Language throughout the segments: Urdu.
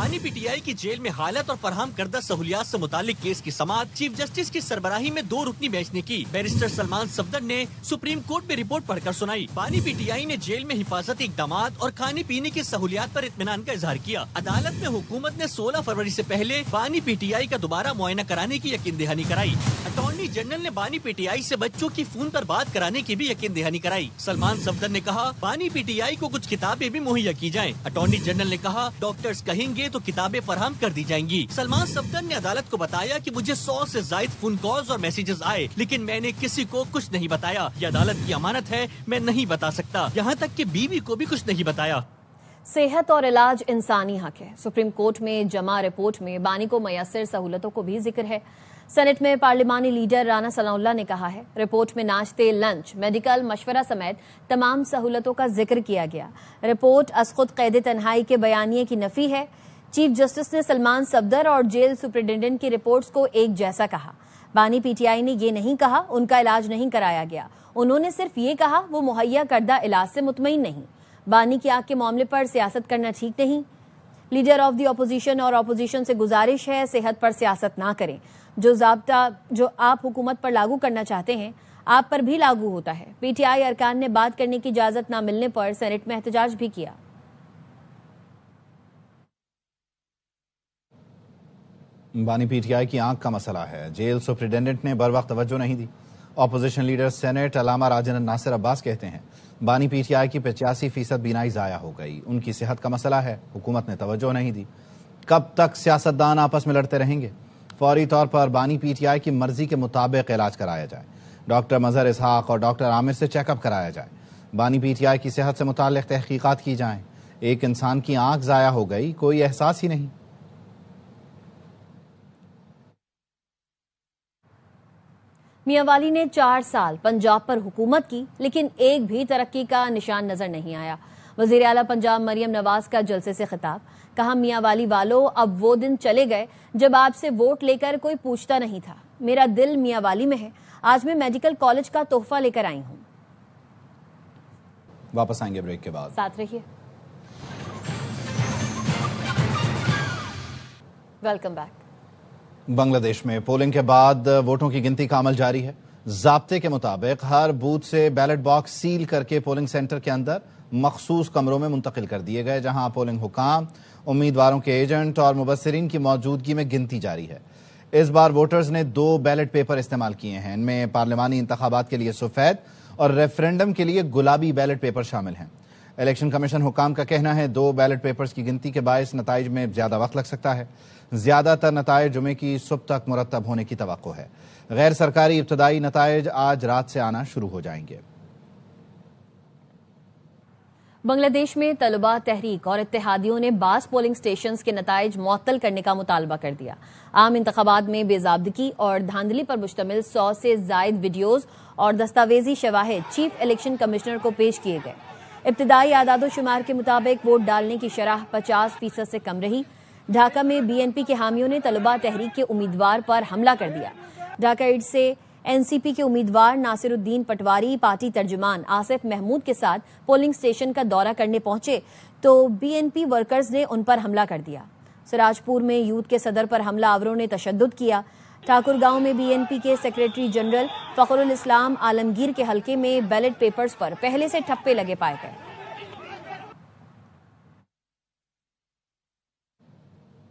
بانی پی ٹی آئی کی جیل میں حالت اور فراہم کردہ سہولیات سے متعلق کیس کی سماعت چیف جسٹس کی سربراہی میں 2 رکنی بینچ نے کی۔ بیرسٹر سلمان صفدر نے سپریم کورٹ میں رپورٹ پڑھ کر سنائی۔ بانی پی ٹی آئی نے جیل میں حفاظتی اقدامات اور کھانے پینے کی سہولیات پر اطمینان کا اظہار کیا۔ عدالت میں حکومت نے 16 فروری سے پہلے بانی پی ٹی آئی کا دوبارہ معائنہ کرانے کی یقین دہانی کرائی۔ اٹارنی جنرل نے بانی پی ٹی آئی سے بچوں کی فون پر بات کرانے کی بھی یقین دہانی کرائی۔ سلمان صفدر نے کہا بانی پی ٹی آئی کو کچھ کتابیں بھی مہیا کی جائیں۔ اٹارنی جنرل نے کہا ڈاکٹرز کہیں گے تو کتابیں فراہم کر دی جائیں گی۔ سلمان صفدر نے عدالت کو بتایا کہ مجھے 100 سے زائد فون کالز اور میسیجز آئے، لیکن میں نے کسی کو کچھ نہیں بتایا۔ یہ عدالت کی امانت ہے، میں نہیں بتا سکتا، یہاں تک کہ بیوی کو بھی کچھ نہیں بتایا۔ صحت اور علاج انسانی حق ہے۔ سپریم کورٹ میں جمع رپورٹ میں بانی کو میسر سہولتوں کو بھی ذکر ہے۔ سینٹ میں پارلیمانی لیڈر رانا ثناء اللہ نے کہا ہے رپورٹ میں ناشتے، لنچ، میڈیکل مشورہ سمیت تمام سہولتوں کا ذکر کیا گیا۔ رپورٹ از خود قید تنہائی کے بیانیے کی نفی ہے۔ چیف جسٹس نے سلمان صفدر اور جیل سپرنٹینڈنٹ کی رپورٹس کو ایک جیسا کہا۔ بانی پی ٹی آئی نے یہ نہیں کہا ان کا علاج نہیں کرایا گیا، انہوں نے صرف یہ کہا وہ مہیا کردہ علاج سے مطمئن نہیں۔ بانی کی آگ کے معاملے پر سیاست کرنا ٹھیک نہیں۔ لیڈر آف دی اپوزیشن اور اپوزیشن سے گزارش ہے صحت پر سیاست نہ کریں۔ جو ضابطہ جو آپ حکومت پر لاگو کرنا چاہتے ہیں آپ پر بھی لاگو ہوتا ہے۔ پی ٹی آئی ارکان نے بات کرنے کی اجازت نہ ملنے پر سینٹ میں احتجاج بھی کیا۔ بانی پی ٹی آئی کی آنکھ کا مسئلہ ہے، جیل سپرنٹینڈنٹ نے بر وقت توجہ نہیں دی۔ اپوزیشن لیڈر سینٹ علامہ راجن ناصر عباس کہتے ہیں بانی پی ٹی آئی کی 85% بینائی ضائع ہو گئی، ان کی صحت کا مسئلہ ہے، حکومت نے توجہ نہیں دی۔ کب تک سیاستدان آپس میں لڑتے رہیں گے؟ فوری طور پر بانی پی ٹی آئی کی مرضی کے مطابق علاج کرایا جائے، ڈاکٹر مظہر اسحاق اور ڈاکٹر عامر سے چیک اپ کرایا جائے، بانی پی ٹی آئی کی صحت سے متعلق تحقیقات کی جائیں۔ ایک انسان کی آنکھ ضائع ہو گئی، کوئی احساس ہی نہیں۔ میاں والی نے 4 سال پنجاب پر حکومت کی لیکن ایک بھی ترقی کا نشان نظر نہیں آیا۔ وزیر اعلیٰ پنجاب مریم نواز کا جلسے سے خطاب، کہا میاں والی والو اب وہ دن چلے گئے جب آپ سے ووٹ لے کر کوئی پوچھتا نہیں تھا۔ میرا دل میاں والی میں ہے، آج میں میڈیکل کالج کا تحفہ لے کر آئی ہوں۔ واپس آئیں گے بریک کے بعد، ساتھ رہیے۔ Welcome back. بنگلہ دیش میں پولنگ کے بعد ووٹوں کی گنتی کا عمل جاری ہے۔ ضابطے کے مطابق ہر بوتھ سے بیلٹ باکس سیل کر کے پولنگ سینٹر کے اندر مخصوص کمروں میں منتقل کر دیے گئے، جہاں پولنگ حکام، امیدواروں کے ایجنٹ اور مبصرین کی موجودگی میں گنتی جاری ہے۔ اس بار ووٹرز نے 2 بیلٹ پیپر استعمال کیے ہیں، ان میں پارلیمانی انتخابات کے لیے سفید اور ریفرینڈم کے لیے گلابی بیلٹ پیپر شامل ہیں۔ الیکشن کمیشن حکام کا کہنا ہے 2 بیلٹ پیپرز کی گنتی کے باعث نتائج میں زیادہ وقت لگ سکتا ہے۔ زیادہ تر نتائج جمعے کی صبح تک مرتب ہونے کی توقع ہے۔ غیر سرکاری ابتدائی نتائج آج رات سے آنا شروع ہو جائیں گے۔ بنگلہ دیش میں طلباء تحریک اور اتحادیوں نے بعض پولنگ سٹیشنز کے نتائج معطل کرنے کا مطالبہ کر دیا۔ عام انتخابات میں بے ضابطگی اور دھاندلی پر مشتمل 100 سے زائد ویڈیوز اور دستاویزی شواہد چیف الیکشن کمشنر کو پیش کیے گئے۔ ابتدائی اعداد و شمار کے مطابق ووٹ ڈالنے کی شرح 50% سے کم رہی۔ ڈھاکہ میں بی این پی کے حامیوں نے طلباء تحریک کے امیدوار پر حملہ کر دیا۔ ڈھاکہ ایڈ سے این سی پی کے امیدوار ناصر الدین پٹواری پارٹی ترجمان آصف محمود کے ساتھ پولنگ سٹیشن کا دورہ کرنے پہنچے تو بی این پی ورکرز نے ان پر حملہ کر دیا۔ سراج پور میں یوتھ کے صدر پر حملہ آوروں نے تشدد کیا۔ ٹھاکر گاؤں میں بی این پی کے سیکریٹری جنرل فخر الاسلام عالمگیر کے حلقے میں بیلٹ پیپرز پر پہلے سے ٹھپے لگے پائے گئے۔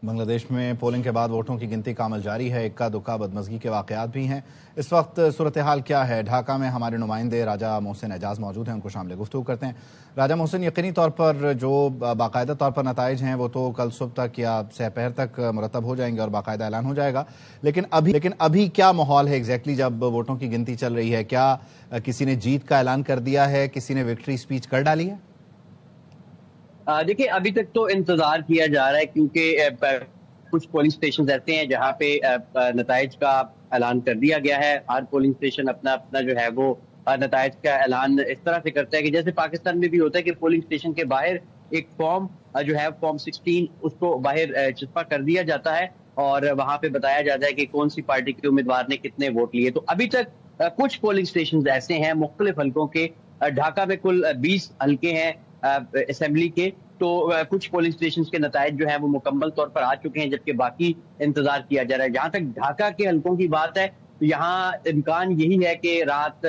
بنگلہ دیش میں پولنگ کے بعد ووٹوں کی گنتی کا عمل جاری ہے، اکا دکا بدمزگی کے واقعات بھی ہیں۔ اس وقت صورتحال کیا ہے؟ ڈھاکہ میں ہمارے نمائندے راجہ محسن اعجاز موجود ہیں، ان کو شامل گفتگو کرتے ہیں۔ راجہ محسن، یقینی طور پر جو باقاعدہ طور پر نتائج ہیں وہ تو کل صبح تک یا سہ پہر تک مرتب ہو جائیں گے اور باقاعدہ اعلان ہو جائے گا، لیکن ابھی کیا ماحول ہے ایگزیکٹلی جب ووٹوں کی گنتی چل رہی ہے؟ کیا کسی نے جیت کا اعلان کر دیا ہے؟ کسی نے وکٹری اسپیچ کر ڈالی ہے؟ دیکھیں، ابھی تک تو انتظار کیا جا رہا ہے کیونکہ کچھ پولنگ سٹیشن ایسے ہیں جہاں پہ نتائج کا اعلان کر دیا گیا ہے۔ ہر پولنگ سٹیشن اپنا جو ہے وہ نتائج کا اعلان اس طرح سے کرتا ہے کہ جیسے پاکستان میں بھی ہوتا ہے کہ پولنگ سٹیشن کے باہر ایک فارم جو ہے فارم 16 اس کو باہر چسپاں کر دیا جاتا ہے اور وہاں پہ بتایا جاتا ہے کہ کون سی پارٹی کے امیدوار نے کتنے ووٹ لیے۔ تو ابھی تک کچھ پولنگ سٹیشن ایسے ہیں مختلف حلقوں کے۔ ڈھاکہ میں کل 20 حلقے ہیں اسمبلی کے، تو کچھ پولنگ اسٹیشنز کے نتائج جو ہیں وہ مکمل طور پر آ چکے ہیں، جبکہ باقی انتظار کیا جا رہا ہے۔ جہاں تک ڈھاکہ کے حلقوں کی بات ہے تو یہاں امکان یہی ہے کہ رات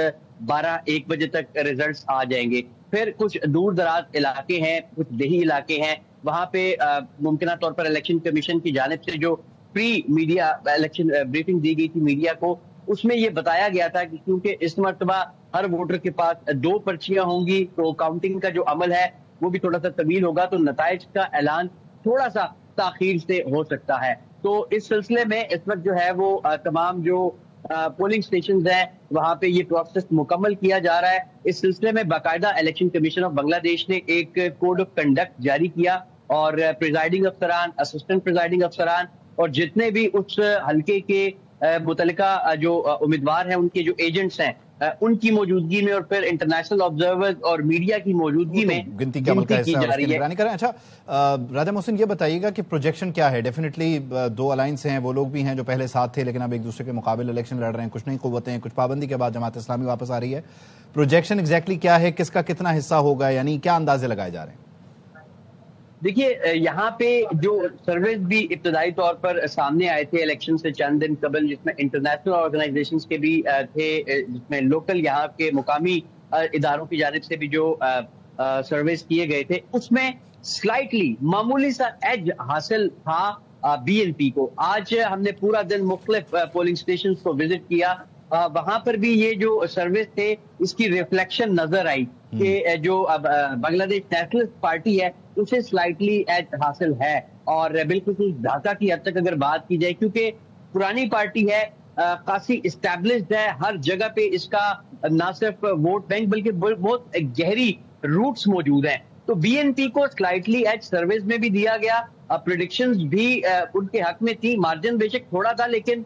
12-1 بجے تک ریزلٹس آ جائیں گے۔ پھر کچھ دور دراز علاقے ہیں، کچھ دیہی علاقے ہیں، وہاں پہ ممکنہ طور پر الیکشن کمیشن کی جانب سے جو پری میڈیا الیکشن بریفنگ دی گئی تھی میڈیا کو، اس میں یہ بتایا گیا تھا کہ کیونکہ اس مرتبہ ہر ووٹر کے پاس 2 پرچیاں ہوں گی تو کاؤنٹنگ کا جو عمل ہے وہ بھی تھوڑا سا طویل ہوگا، تو نتائج کا اعلان تھوڑا سا تاخیر سے ہو سکتا ہے۔ تو اس سلسلے میں اس وقت جو ہے وہ تمام جو پولنگ سٹیشنز ہیں وہاں پہ یہ پروسیس مکمل کیا جا رہا ہے۔ اس سلسلے میں باقاعدہ الیکشن کمیشن آف بنگلہ دیش نے ایک کوڈ آف کنڈکٹ جاری کیا اور پریزائڈنگ افسران، اسسٹنٹ پریزائڈنگ افسران اور جتنے بھی اس حلقے کے متعلقہ جو امیدوار ہیں ان کے جو ایجنٹس ہیں ان کی موجودگی میں اور پھر انٹرنیشنل آبزرورز اور میڈیا کی موجودگی میں گنتی کا عمل کا کی حصہ جا رہی ہے۔ کریں۔ اچھا راجہ محسن یہ بتائیے گا کہ پروجیکشن کیا ہے؟ ڈیفینیٹلی 2 الائنس ہیں، وہ لوگ بھی ہیں جو پہلے ساتھ تھے لیکن اب ایک دوسرے کے مقابل الیکشن لڑ رہے ہیں، کچھ نئی قوتیں، کچھ پابندی کے بعد جماعت اسلامی واپس آ رہی ہے۔ پروجیکشن ایگزیکٹلی کیا ہے، کس کا کتنا حصہ ہوگا، یعنی کیا اندازے لگائے جا رہے ہیں؟ دیکھیے یہاں پہ جو سرویز بھی ابتدائی طور پر سامنے آئے تھے الیکشن سے چند دن قبل، جس میں انٹرنیشنل آرگنائزیشنز کے بھی تھے، جس میں لوکل یہاں کے مقامی اداروں کی جانب سے بھی جو سرویز کیے گئے تھے، اس میں سلائٹلی معمولی سا ایج حاصل تھا بی این پی کو۔ آج ہم نے پورا دن مختلف پولنگ سٹیشنز کو وزٹ کیا، وہاں پر بھی یہ جو سروس تھے اس کی ریفلیکشن نظر آئی کہ جو بنگلہ دیش نیشنلسٹ پارٹی ہے اسے سلائٹلی ایج حاصل ہے، اور بالکل ڈھاکہ کی حد تک اگر بات کی جائے کیونکہ پرانی پارٹی ہے، خاصی اسٹیبلشڈ ہے، ہر جگہ پہ اس کا نہ صرف ووٹ بینک بلکہ بہت گہری روٹس موجود ہیں، تو بی این پی کو سلائٹلی ایج سروس میں بھی دیا گیا۔ پریڈکشنز بھی ان کے حق میں تھی، مارجن بے شک تھوڑا تھا لیکن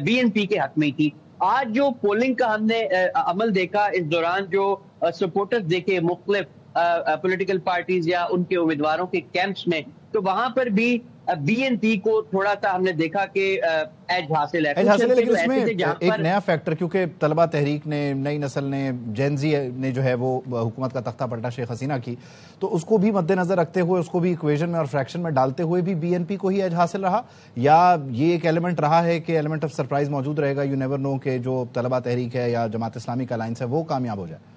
بی این پی کے حق میں تھی۔ آج جو پولنگ کا ہم نے عمل دیکھا، اس دوران جو سپورٹرز دیکھے مختلف پولیٹیکل پارٹیز یا ان کے امیدواروں کے کیمپس میں، تو وہاں پر بھی بی این پی کو تھوڑا سا ہم نے دیکھا کہ ایج حاصل ہے، لیکن اس میں ایک نیا فیکٹر، کیونکہ طلبہ تحریک نے، نئی نسل نے، جین زی نے جو ہے وہ حکومت کا تختہ پلٹا شیخ حسینہ کی، تو اس کو بھی مد نظر رکھتے ہوئے، اس کو بھی ایکویژن میں اور فریکشن میں ڈالتے ہوئے بھی بی این پی کو ہی ایج حاصل رہا، یا یہ ایک ایلیمنٹ رہا ہے کہ ایلیمنٹ آف سرپرائز موجود رہے گا؟ یو نیور نو کہ جو طلبہ تحریک ہے یا جماعت اسلامی کا الائنس ہے وہ کامیاب ہو جائے۔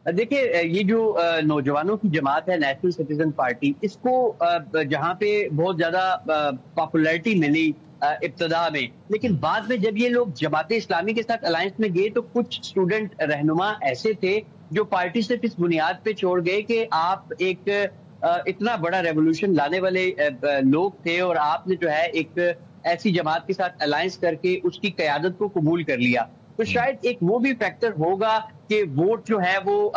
دیکھیے یہ جو نوجوانوں کی جماعت ہے نیشنل سٹیزن پارٹی، اس کو جہاں پہ بہت زیادہ پاپولیرٹی ملی ابتدا میں، لیکن بعد میں جب یہ لوگ جماعت اسلامی کے ساتھ الائنس میں گئے تو کچھ اسٹوڈنٹ رہنما ایسے تھے جو پارٹی صرف اس بنیاد پہ چھوڑ گئے کہ آپ ایک اتنا بڑا ریولوشن لانے والے لوگ تھے اور آپ نے جو ہے ایک ایسی جماعت کے ساتھ الائنس کر کے اس کی قیادت کو قبول کر لیا، تو شاید ایک وہ بھی فیکٹر ہوگا کہ ووٹ جو ہے وہ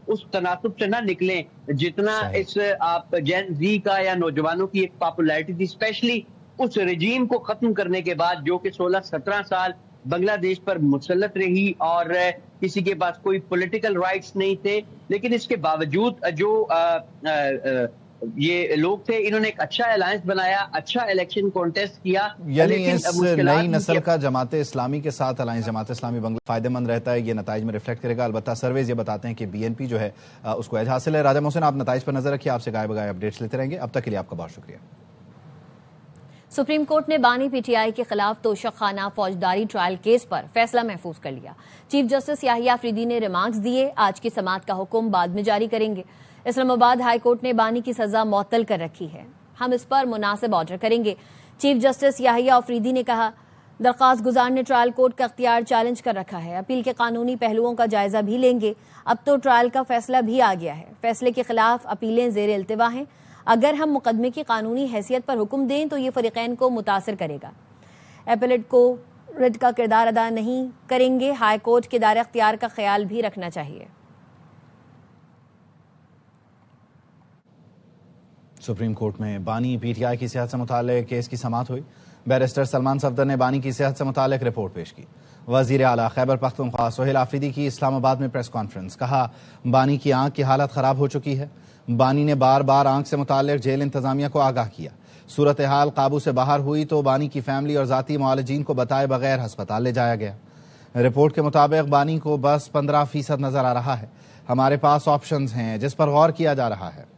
اس تناسب سے نہ نکلیں جتنا اس آپ جین زی کا یا نوجوانوں کی ایک پاپولیرٹی تھی، اسپیشلی اس رجیم کو ختم کرنے کے بعد جو کہ 16-17 سال بنگلہ دیش پر مسلط رہی اور کسی کے پاس کوئی پولیٹیکل رائٹس نہیں تھے، لیکن اس کے باوجود جو یہ لوگ تھے انہوں نے ایک اچھا الائنس بنایا، اچھا الیکشن کانٹیسٹ کیا، یعنی اس نئی نسل کا جماعت اسلامی کے ساتھ الائنس جماعت اسلامی بنگلہ فائدہ مند رہتا ہے، یہ نتائج میں ریفلیکٹ کرے گا۔ البتہ سرویز یہ بتاتے ہیں کہ بی این پی جو ہے اس کو ایج حاصل ہے۔ راجہ محسن آپ نتائج پر نظر رکھیے، آپ سے گائے بگائے اپڈیٹس لیتے رہیں گے، اب تک کے لیے آپ کا بہت شکریہ۔ سپریم کورٹ نے بانی پی ٹی آئی کے خلاف توشک خانہ فوجداری ٹرائل کیس پر فیصلہ محفوظ کر لیا۔ چیف جسٹس یحییٰ آفریدی نے ریمارکس دیے، آج کی سماعت کا حکم بعد میں جاری کریں گے۔ اسلام آباد ہائی کورٹ نے بانی کی سزا معطل کر رکھی ہے، ہم اس پر مناسب آرڈر کریں گے۔ چیف جسٹس یحییٰ آفریدی نے کہا، درخواست گزار نے ٹرائل کورٹ کا اختیار چیلنج کر رکھا ہے، اپیل کے قانونی پہلوؤں کا جائزہ بھی لیں گے۔ اب تو ٹرائل کا فیصلہ بھی آ گیا ہے، فیصلے کے خلاف اپیلیں زیر التوا ہیں، اگر ہم مقدمے کی قانونی حیثیت پر حکم دیں تو یہ فریقین کو متاثر کرے گا، اپیلیٹ کو رٹ کا کردار ادا نہیں کریں گے، ہائی کورٹ کے دائرہ اختیار کا خیال بھی رکھنا چاہیے۔ سپریم کورٹ میں بانی پی ٹی آئی کی صحت سے متعلق کیس کی سماعت ہوئی۔ بیرسٹر سلمان صفدر نے بانی کی صحت سے متعلق رپورٹ پیش کی۔ وزیر اعلیٰ خیبر پختونخوا سہیل آفریدی کی اسلام آباد میں پریس کانفرنس، کہا بانی کی آنکھ کی حالت خراب ہو چکی ہے، بانی نے بار بار آنکھ سے متعلق جیل انتظامیہ کو آگاہ کیا، صورتحال قابو سے باہر ہوئی تو بانی کی فیملی اور ذاتی معالجین کو بتائے بغیر ہسپتال لے جایا گیا۔ رپورٹ کے مطابق بانی کو بس 15% نظر آ رہا ہے، ہمارے پاس آپشنز ہیں جس پر غور کیا جا رہا ہے۔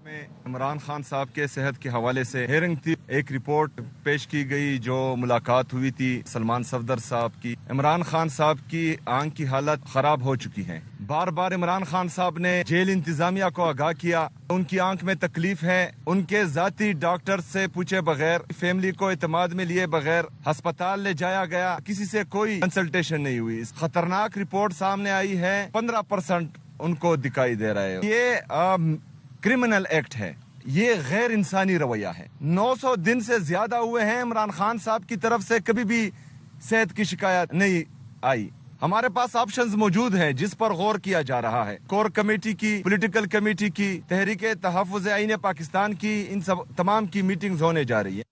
میں عمران خان صاحب کے صحت کے حوالے سے ہیئرنگ تھی، ایک رپورٹ پیش کی گئی جو ملاقات ہوئی تھی سلمان صفدر صاحب کی۔ عمران خان صاحب کی آنکھ کی حالت خراب ہو چکی ہے۔ بار بار عمران خان صاحب نے جیل انتظامیہ کو آگاہ کیا، ان کی آنکھ میں تکلیف ہے، ان کے ذاتی ڈاکٹر سے پوچھے بغیر، فیملی کو اعتماد میں لیے بغیر ہسپتال لے جایا گیا، کسی سے کوئی کنسلٹیشن نہیں ہوئی۔ اس خطرناک رپورٹ سامنے آئی ہے، 15% ان کو دکھائی دے رہا ہے۔ یہ کرمنل ایکٹ ہے، یہ غیر انسانی رویہ ہے۔ 900 دن سے زیادہ ہوئے ہیں، عمران خان صاحب کی طرف سے کبھی بھی صحت کی شکایت نہیں آئی۔ ہمارے پاس آپشنز موجود ہیں جس پر غور کیا جا رہا ہے۔ کور کمیٹی کی، پولیٹیکل کمیٹی کی، تحریک تحفظ آئین پاکستان کی، ان سب تمام کی میٹنگز ہونے جا رہی ہے۔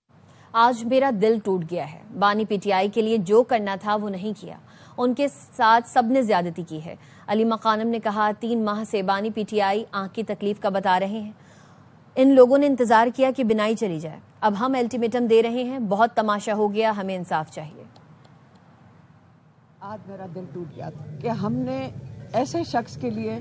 آج میرا دل ٹوٹ گیا ہے، بانی پی ٹی آئی کے لیے جو کرنا تھا وہ نہیں کیا، ان کے ساتھ سب نے زیادتی کی ہے۔ علیمہ خانم نے کہا 3 ماہ سے بانی پی ٹی آئی آنکھ کی تکلیف کا بتا رہے ہیں، ان لوگوں نے انتظار کیا کہ بینائی چلی جائے، اب ہم الٹیمیٹم دے رہے ہیں، بہت تماشا ہو گیا، ہمیں انصاف چاہیے۔ آج میرا دل ٹوٹ گیا کہ ہم نے ایسے شخص کے لیے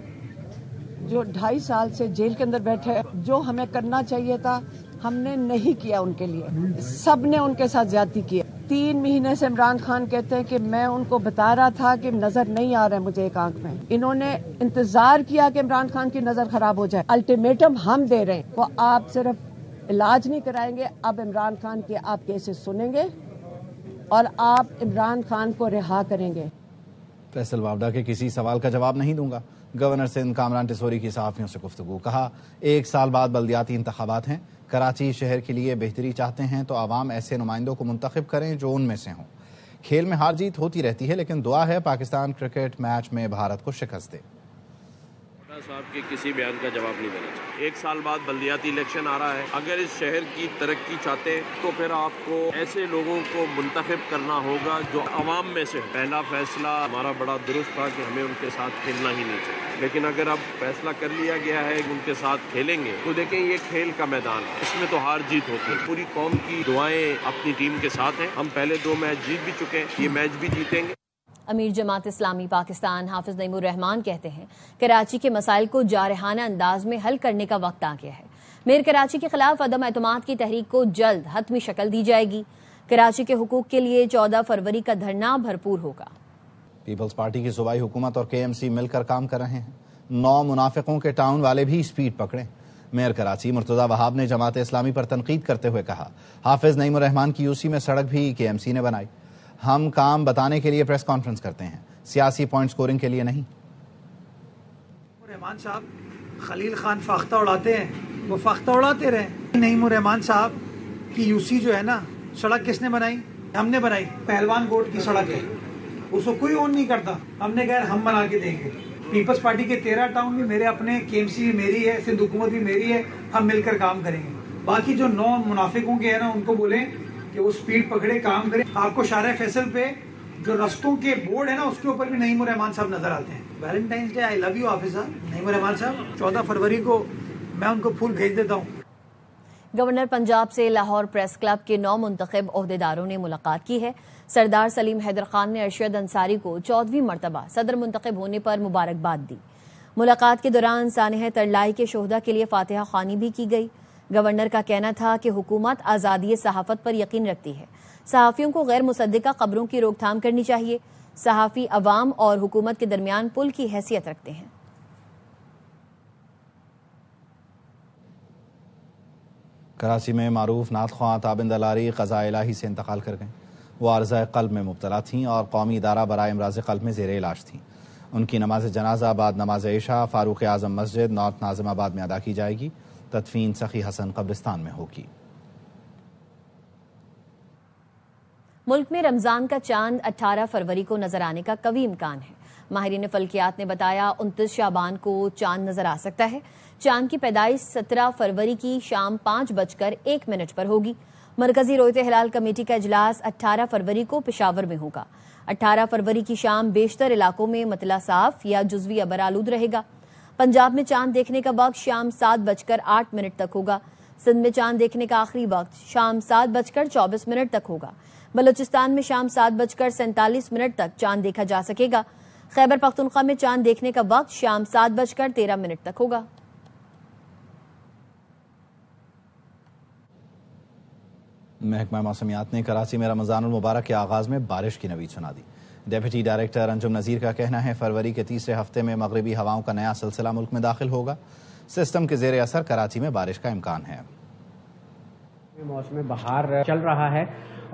جو 2.5 سال سے جیل کے اندر بیٹھے، جو ہمیں کرنا چاہیے تھا ہم نے نہیں کیا، ان کے لیے سب نے ان کے ساتھ زیادتی کی۔ 3 مہینے سے عمران خان کہتے ہیں کہ میں ان کو بتا رہا تھا کہ نظر نہیں آ رہا ہے مجھے ایک آنکھ میں، انہوں نے انتظار کیا کہ عمران خان کی نظر خراب ہو جائے۔ الٹیمیٹم ہم دے رہے ہیں، وہ آپ صرف علاج نہیں کرائیں گے، اب عمران خان کے آپ کیسز سنیں گے اور آپ عمران خان کو رہا کریں گے۔ فیصل واوڈا کے کسی سوال کا جواب نہیں دوں گا۔ گورنر سندھ کامران ٹیسوری کی صحافیوں سے گفتگو، کہا 1 سال بعد بلدیاتی انتخابات ہیں، کراچی شہر کے لیے بہتری چاہتے ہیں تو عوام ایسے نمائندوں کو منتخب کریں جو ان میں سے ہوں۔ کھیل میں ہار جیت ہوتی رہتی ہے، لیکن دعا ہے پاکستان کرکٹ میچ میں بھارت کو شکست دے۔ صاحب کے کسی بیان کا جواب نہیں دینا چاہیے۔ 1 سال بعد بلدیاتی الیکشن آ رہا ہے، اگر اس شہر کی ترقی چاہتے تو پھر آپ کو ایسے لوگوں کو منتخب کرنا ہوگا جو عوام میں سے ہو۔ پہلا فیصلہ ہمارا بڑا درست تھا کہ ہمیں ان کے ساتھ کھیلنا ہی نہیں چاہیے، لیکن اگر اب فیصلہ کر لیا گیا ہے کہ ان کے ساتھ کھیلیں گے تو دیکھیں یہ کھیل کا میدان ہے، اس میں تو ہار جیت ہوتی ہے۔ پوری قوم کی دعائیں اپنی ٹیم کے ساتھ ہیں، ہم پہلے 2 میچ جیت بھی چکے ہیں، یہ میچ بھی جیتیں گے۔ امیر جماعت اسلامی پاکستان حافظ نعیم الرحمان کہتے ہیں کراچی کے مسائل کو جارحانہ انداز میں حل کرنے کا وقت آ گیا ہے۔ میر کراچی کے خلاف عدم اعتماد کی تحریک کو جلد حتمی شکل دی جائے گی۔ کراچی کے حقوق کے لیے 14 فروری کا دھرنا بھرپور ہوگا۔ پیپلز پارٹی کی صوبائی حکومت اور کے ایم سی مل کر کام کر رہے ہیں۔ 9 منافقوں کے ٹاؤن والے بھی سپیڈ پکڑیں۔ میئر کراچی مرتضی وہاب نے جماعت اسلامی پر تنقید کرتے ہوئے کہا حافظ نعیم الرحمان کی یوسی میں سڑک بھی کے ایم سی نے بنائی۔ ہم کام بتانے کے لیے پریس کانفرنس کرتے ہیں، سیاسی پوائنٹ سکورنگ کے لیے نہیں۔ رحمان صاحب خلیل خان فاختہ اڑاتے ہیں، وہ فاختہ اڑاتے رہے۔ نعیم الرحمان صاحب کی یوسی جو ہے نا، سڑک کس نے بنائی؟ ہم نے بنائی۔ پہلوان گوٹ کی سڑک ہے، اس کو کوئی اون نہیں کرتا، ہم نے کہا ہم بنا کے دیں گے۔ پیپلز پارٹی کے 13 ٹاؤن بھی میرے اپنے، کے ایم سی بھی میری ہے، سندھ حکومت بھی میری ہے، ہم مل کر کام کریں گے۔ باقی جو 9 منافقوں کے ہیں نا، ان کو بولیں کہ وہ سپیڈ پکڑے، کام کریں۔ آپ کو شارع فیصل پہ جو رستوں کے بورڈ ہے نا، اس کے اوپر بھی نعیم الرحمان صاحب نظر آتے ہیں۔ Valentine's day, I love you Hafiz صاحب، نعیم الرحمان صاحب 14 فروری کو میں ان کو پھول بھیج دیتا ہوں۔ گورنر پنجاب سے لاہور پریس کلب کے 9 منتخب عہدیداروں نے ملاقات کی ہے۔ سردار سلیم حیدر خان نے ارشد انصاری کو 14ویں مرتبہ صدر منتخب ہونے پر مبارکباد دی۔ ملاقات کے دوران سانحہ ترلائی کے شہداء کے لیے فاتحہ خوانی بھی کی گئی۔ گورنر کا کہنا تھا کہ حکومت آزادی صحافت پر یقین رکھتی ہے، صحافیوں کو غیر مصدقہ خبروں کی روک تھام کرنی چاہیے۔ صحافی عوام اور حکومت کے درمیان پل کی حیثیت رکھتے ہیں۔ کراچی میں معروف نعت خواں تابند لاری قضاء الہی سے انتقال کر گئیں۔ وہ عارضہ قلب میں مبتلا تھیں اور قومی ادارہ برائے امراض قلب میں زیر علاج تھیں۔ ان کی نماز جنازہ بعد نماز عشاء فاروق اعظم مسجد نارتھ ناظم آباد میں ادا کی جائے گی۔ تدفین سخی حسن قبرستان میں ہوگی۔ ملک میں رمضان کا چاند 18 فروری کو نظر آنے کا قوی امکان ہے۔ ماہرین فلکیات نے بتایا 29 شعبان کو چاند نظر آ سکتا ہے۔ چاند کی پیدائش 17 فروری کی شام 5:01 پر ہوگی۔ مرکزی رویت ہلال کمیٹی کا اجلاس 18 فروری کو پشاور میں ہوگا۔ 18 فروری کی شام بیشتر علاقوں میں مطلع صاف یا جزوی ابرآلود رہے گا۔ پنجاب میں چاند دیکھنے کا وقت شام 7:08 تک ہوگا۔ سندھ میں چاند دیکھنے کا آخری وقت شام 7:24 تک ہوگا۔ بلوچستان میں شام 7:47 تک چاند دیکھا جا سکے گا۔ خیبر پختونخوا میں چاند دیکھنے کا وقت شام 7:13 تک ہوگا۔ محکمہ موسمیات نے کراچی میں رمضان المبارک کے آغاز میں بارش کی نوید سنا دی۔ ڈیپٹی ڈائریکٹر انجم نذیر کا کہنا ہے فروری کے تیسرے ہفتے میں مغربی ہواؤں کا نیا سلسلہ ملک میں داخل ہوگا۔ سسٹم کے زیر اثر کراچی میں بارش کا امکان ہے۔ موسم بہار چل رہا ہے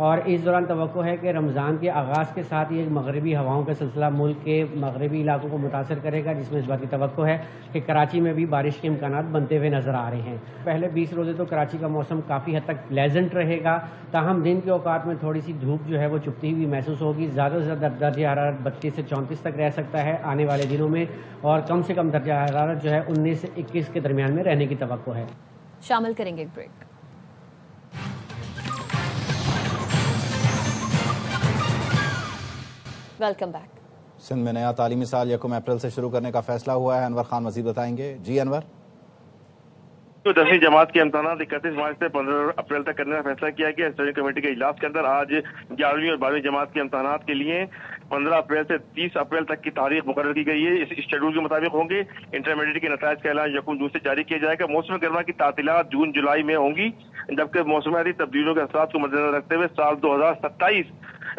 اور اس دوران توقع ہے کہ رمضان کے آغاز کے ساتھ یہ مغربی ہواؤں کا سلسلہ ملک کے مغربی علاقوں کو متاثر کرے گا، جس میں اس بات کی توقع ہے کہ کراچی میں بھی بارش کے امکانات بنتے ہوئے نظر آ رہے ہیں۔ پہلے 20 روزے تو کراچی کا موسم کافی حد تک پلیزنٹ رہے گا، تاہم دن کے اوقات میں تھوڑی سی دھوپ جو ہے وہ چپتی ہوئی محسوس ہوگی۔ زیادہ سے زیادہ درجہ حرارت 32 سے 34 تک رہ سکتا ہے آنے والے دنوں میں، اور کم سے کم درجہ حرارت جو ہے 19 سے 21 کے درمیان میں رہنے کی توقع ہے۔ شامل کریں گے ایک بریک۔ Welcome back. سندھ میں نیا تعلیمی سال 1 اپریل سے شروع کرنے کا فیصلہ ہوا ہے۔ انور خان مزید بتائیں گے۔ جی انور۔ 10ویں جماعت کے امتحانات 31 مارچ سے 15 اپریل تک کرنے کا فیصلہ کیا گیا۔ اسٹیئرنگ کمیٹی کے اجلاس کے اندر آج 11ویں اور 12ویں جماعت کے امتحانات کے لیے 15 اپریل سے 30 اپریل تک کی تاریخ مقرر کی گئی ہے۔ اس شیڈول کے مطابق ہوں گے۔ انٹرمیڈیٹ کے نتائج کا اعلان 1 جون سے جاری کیا جائے گا۔ موسم گرما کی تعطیلات جون جولائی میں ہوں گی، جبکہ موسمیاتی تبدیلیوں کے اثرات کو مد نظر رکھتے ہوئے سال 2027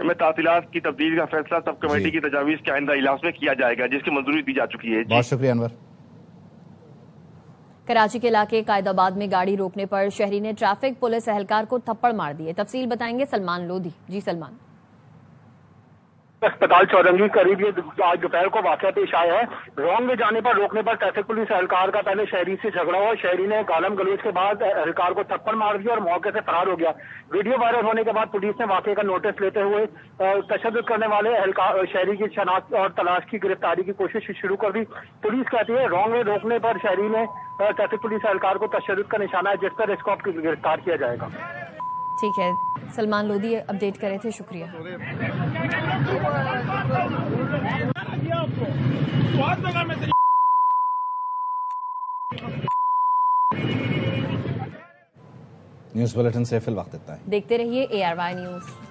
میں تعطیلات کی تبدیلی کا فیصلہ سب کمیٹی کی تجاویز کے آئندہ اجلاس میں کیا جائے گا، جس کی منظوری دی جا چکی ہے۔ بہت شکریہ انور۔ کراچی کے علاقے قائد آباد میں گاڑی روکنے پر شہری نے ٹریفک پولیس اہلکار کو تھپڑ مار دیے۔ تفصیل بتائیں گے سلمان لودھی۔ جی سلمان۔ اسپتال چورنگی قریب یہ آج دوپہر کو واقعہ پیش آیا ہے۔ رونگ میں جانے پر روکنے پر ٹریفک پولیس اہلکار کا پہلے شہری سے جھگڑا ہوا، شہری نے گالم گلوچ کے بعد اہلکار کو تھپڑ مار دیا اور موقع سے فرار ہو گیا۔ ویڈیو وائرل ہونے کے بعد پولیس نے واقعے کا نوٹس لیتے ہوئے تشدد کرنے والے شہری کی شناخت اور تلاش کی گرفتاری کی کوشش شروع کر دی۔ پولیس کہتی ہے رونگ میں روکنے پر شہری نے ٹریفک پولیس اہلکار کو تشدد کا نشانہ ہے، جس پر اس کو گرفتار کیا جائے گا۔ ٹھیک ہے، سلمان لودھی اپڈیٹ کرے تھے، شکریہ۔ نیوز بلیٹن سے فی الوقت اتنا ہے۔ دیکھتے رہیے ARY نیوز۔